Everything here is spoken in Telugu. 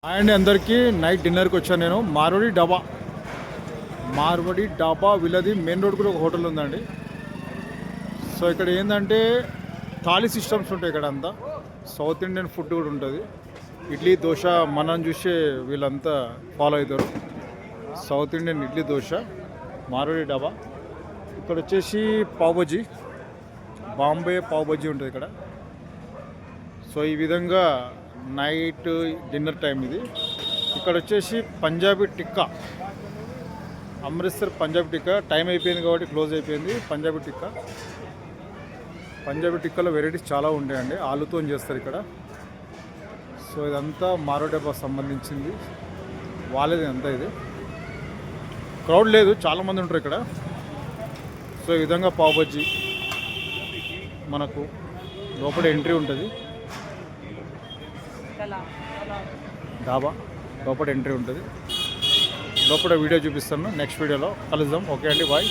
అండ్ అందరికీ నైట్ డిన్నర్కి వచ్చాను నేను మార్వడి డాబా వీళ్ళది మెయిన్ రోడ్ కూడా ఒక హోటల్ ఉందండి. సో ఇక్కడ ఏంటంటే థాలీ సిస్టమ్స్ ఉంటాయి. ఇక్కడ అంతా సౌత్ ఇండియన్ ఫుడ్ కూడా ఉంటుంది. ఇడ్లీ దోశ మనం చూసే వీళ్ళంతా ఫాలో అవుతారు. సౌత్ ఇండియన్ ఇడ్లీ దోశ మార్వడి డాబా. ఇక్కడ వచ్చేసి పావుబజీ, బాంబే పావుబజీ ఉంటుంది ఇక్కడ. సో ఈ విధంగా నైట్ డిన్నర్ టైం ఇది. ఇక్కడ వచ్చేసి పంజాబీ టిక్కా, అమృత్సర్ పంజాబీ టిక్కా. టైం అయిపోయింది కాబట్టి క్లోజ్ అయిపోయింది. పంజాబీ టిక్కాలో వెరైటీస్ చాలా ఉంటాయండి. ఆలుతో చేస్తారు ఇక్కడ. సో ఇదంతా మారోడేబా సంబంధించింది, వాళ్ళది అంతా. ఇది క్రౌడ్ లేదు, చాలామంది ఉంటారు ఇక్కడ. సో ఈ విధంగా పావుబజ్జీ మనకు లోపల ఎంట్రీ ఉంటుంది. డాబా లోపల ఎంట్రీ ఉంటుంది. లోపల వీడియో చూపిస్తాను, నెక్స్ట్ వీడియోలో కలుద్దాం. ఓకే అండి, బాయ్.